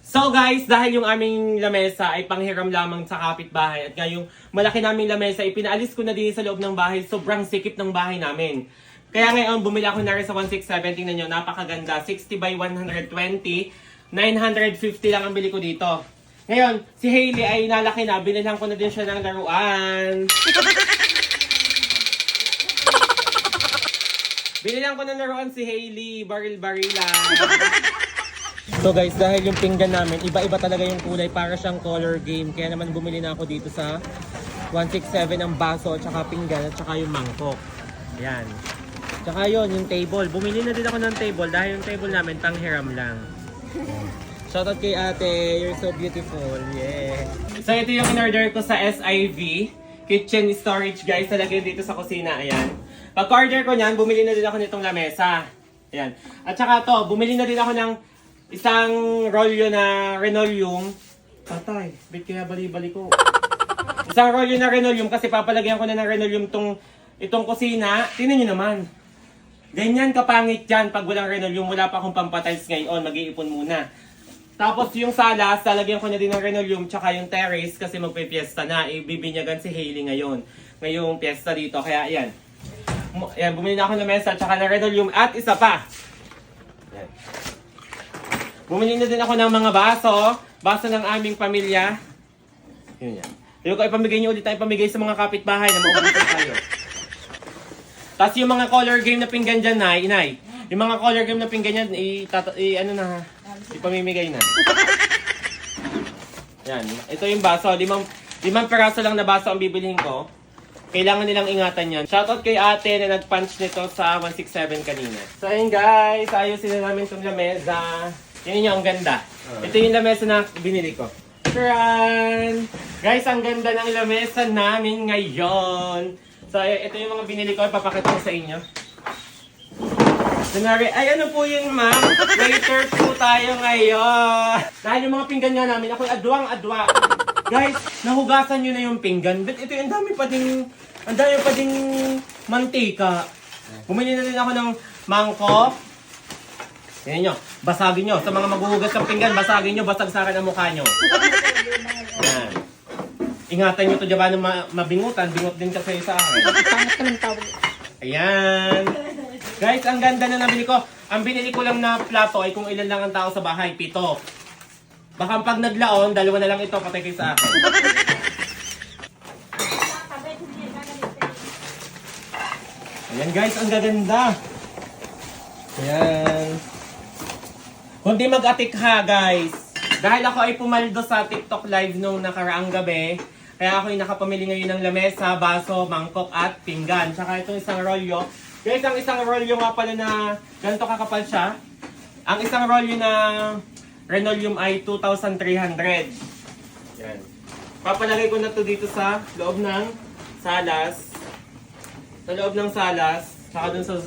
So guys, dahil yung aming lamesa ay panghiram lamang sa kapitbahay at ngayong malaki naming lamesa, ipinaalis ko na din sa loob ng bahay. Sobrang sikip ng bahay namin. Kaya ngayon, bumili ako na rin sa 167. Tingnan nyo, napakaganda. 60 by 120. 950 lang ang bili ko dito. Ngayon, si Hailey ay nalaki na. Binilhan ko na din siya ng laruan. Binilhan ko na laruan si Hailey. Baril-barilan. So guys, dahil yung pinggan namin, iba-iba talaga yung kulay para siyang color game. Kaya naman bumili na ako dito sa 167 ang baso, at saka pinggan, at saka yung mangkok. Ayan. Tsaka yun, yung table. Bumili na din ako ng table dahil yung table namin panghiram lang. Shoutout kay ate, you're so beautiful. Yeah. So ito yung in-order ko sa SIV. Kitchen storage guys, talagay dito sa kusina. Ayan. Pag-order ko niyan, bumili na din ako nitong lamesa. Ayan. At saka to, bumili na din ako ng isang rolyo na Renoleum. Patay, bit kaya bali-bali ko. Isang rolyo na Renoleum kasi papalagyan ko na ng Renoleum itong kusina. Tingnan nyo naman. Ganyan kapangit yan pag walang Renoleum. Wala pa akong pampatiles ngayon. Mag-iipon muna. Tapos yung salas, lalagyan ko na din ng Renoleum tsaka yung terrace kasi magpe-fiesta na. Ibibinyagan si Hailey ngayon. Ngayong fiesta dito. Kaya ayan. Ayan, bumili na ako ng mesa tsaka ng Renoleum. At isa pa. Ayan. Bumili na din ako ng mga baso. Baso ng aming pamilya. Yun yan. Yung ko ipamigay nyo ulit tayo ipamigay sa mga kapitbahay na maubusan tayo. Tapos yung mga color game na pinggan dyan, inay. Yung mga color game na pinggan yan, ipamimigay na. Yan. Ito yung baso. Limang peraso lang na baso ang bibilihin ko. Kailangan nilang ingatan yan. Shoutout kay ate na nag-punch nito sa 167 kanina. So ayun guys, ayusin na namin itong lamesa. Yan yung ang ganda. Ito yung lamesa na binili ko. Tran! Guys, ang ganda ng lamesa namin ngayon. So, ito yung mga binili ko. Ipapakita ko sa inyo. Kunwari, ay ano po yun ma'am? Waiter po tayo ngayon. Dahil yung mga pinggan nga namin, ako'y adwang-adwa. Guys, nahugasan nyo na yung pinggan. But ito yung ang dami pa ding mantika. Bumili na din ako ng mangkok. Yan nyo, basagin nyo. Sa mga maghuhugas ng pinggan, basagin nyo, basagsakan ang mukha nyo. Yan. Ingatan nyo to dyan ba nung mabingutan. Bingot din kasi sa akin. Ayan. Guys, ang ganda na nabili ko. Ang binili ko lang na plato ay kung ilan lang ang tao sa bahay. 7. Baka pag naglaon, 2 na lang ito, patay kayo sa akin. Ayan guys, ang gaganda. Ayan. Kundi mag-atik ha guys. Dahil ako ay pumaldo sa TikTok live nung nakaraang gabi, kaya ako ay nakapamili ngayon ng lamesa, baso, mangkok at pinggan. Tsaka itong isang rolyo. Guys, ang isang rolyo nga pala na ganito kakapal siya. Ang isang rolyo na Renoleum ay 2,300. Yan. Papalagay ko na to dito sa loob ng salas. Sa loob ng salas. Tsaka dun sa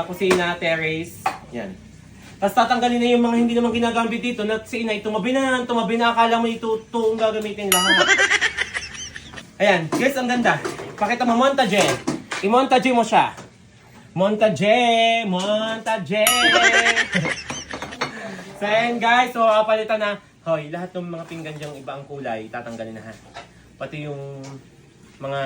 kusina, terrace. Yan. Tapos tatanggalin na yung mga hindi naman ginagamit dito na si inay, tumabi na, akala mo ito ang gagamitin lahat. Ayan, guys, ang ganda. Pakita mo, montage. I-montage mo siya. Montage. So ayan guys, so papalitan na. Hoy, lahat ng mga pinggan dyang iba ang kulay, tatanggalin na ha. Pati yung mga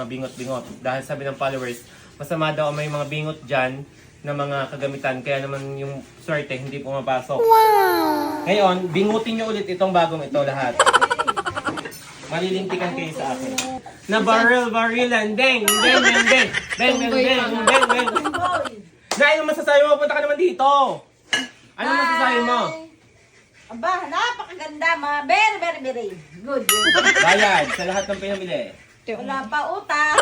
bingot-bingot. Dahil sabi ng followers, masama daw may mga bingot dyan na mga kagamitan, kaya naman yung swerte hindi pumapasok. Wow! Ngayon, bingutin nyo ulit itong bagong ito lahat. Malilintikan kayo sa akin. Na barilan, deng. Na, ano masasabi mo? Punta ka naman dito. Ano masasabi mo? Aba, napakaganda ma. Very good. Bayad sa lahat ng pinamili. Wala pa utang.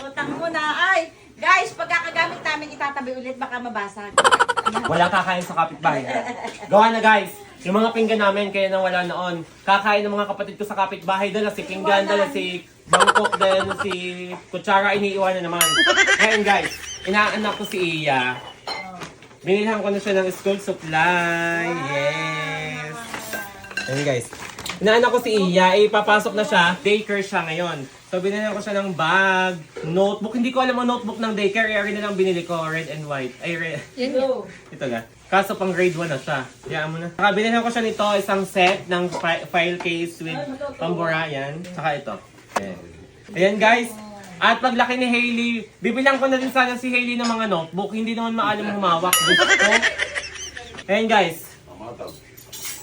Utang muna. Ay, guys, pagkakagamit namin itatabi ulit, baka mabasag. Walang kakain sa kapitbahay. Gawa na guys. Yung mga pinggan namin, kaya nawala noon. Kakain ng mga kapatid ko sa kapitbahay. Dala si pinggan, dala si bangkok, dala si kutsara, iniiwan na naman. Ngayon guys, inaanak ko si Iya. Binilhan ko na siya ng school supply. Yes. Ayun guys. Inaanak ko si Iya, papasok na siya. Daycare siya ngayon. So, binili ko siya ng bag, notebook. Hindi ko alam ang notebook ng daycare. Kaya rin na lang binili ko, red and white. Ay, red. Ito ga. Kaso pang grade 1 na siya. Hayaan mo na. Saka binili ko siya nito, isang set ng file case with pambura. Yan. Saka ito. Ayan. Ayan guys. At paglaki ni Hailey, bibilang ko na din sana si Hailey ng mga notebook. Hindi naman maalam humawak. Gusto ko. Ayan guys.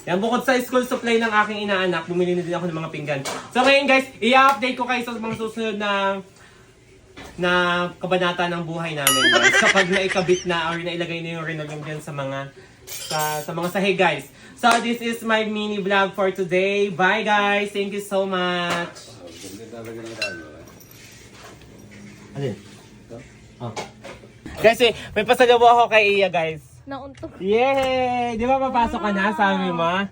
Yan, bukod sa school supply ng aking inaanak, bumili na din ako ng mga pinggan. So ngayon guys, i-update ko kayo sa mga susunod na kabanata ng buhay namin guys. Kapag naikabit na or nailagay na yung rinolong dyan sa mga sahig guys. So this is my mini vlog for today. Bye guys! Thank you so much! Alin? Oh. Kasi may pasalabo ako kay Iya guys. Nauntok. Yay! Di ba papasok ka na, sabi mo?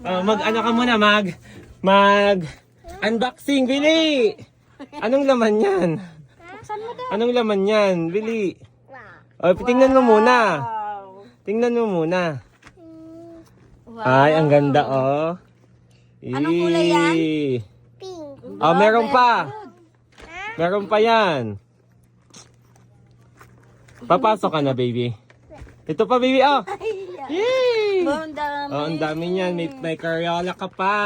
Mag-ano ka muna, unboxing, Billy! Anong laman yan? Saan mo daw? Anong laman yan, Billy? Tingnan mo muna. Tingnan mo muna. Ay, ang ganda, oh. Anong kulay yan? Pink. Oh, meron pa. Meron pa yan. Papasok ka na, baby. Ito pa, baby, oh. Yay! Ang dami. Oh, ang dami niyan. May Crayola ka pa.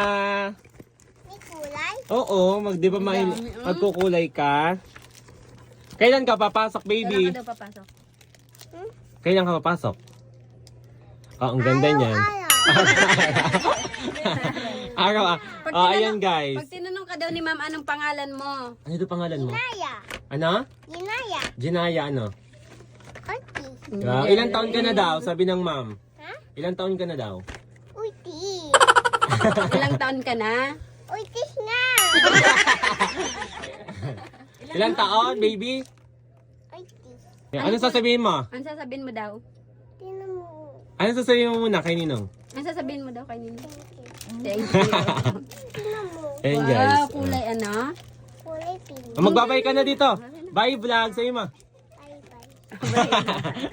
May kulay? Oo, di ba magkukulay ka? Kailan ka papasok, baby? Kailan ka daw papasok? Kailan ka papasok? Oh, ang ganda niyan. Araw. Oh, ayan guys. Pag tinanong ka daw ni ma'am, anong pangalan mo? Ano ito pangalan mo? Ginaya. Ano? Ginaya. Ginaya, ano? Orti. Ilang taon ka na daw, sabi ng ma'am? Ha? Ilang taon ka na daw? Uti. Ilang taon ka na? Utis nga. Ilang taon, baby? Utis. Ano sasabihin mo? Ano sasabihin mo daw? Tinan mo. Ano sasabihin mo muna kay Ninong? Ano sasabihin mo daw kay Nino? Thank you. Tinan mo. Ayan guys. Wow, kulay ano? Kulay pink. Magbabay ka na dito. Bye vlog, sa'yo ma. Bye bye.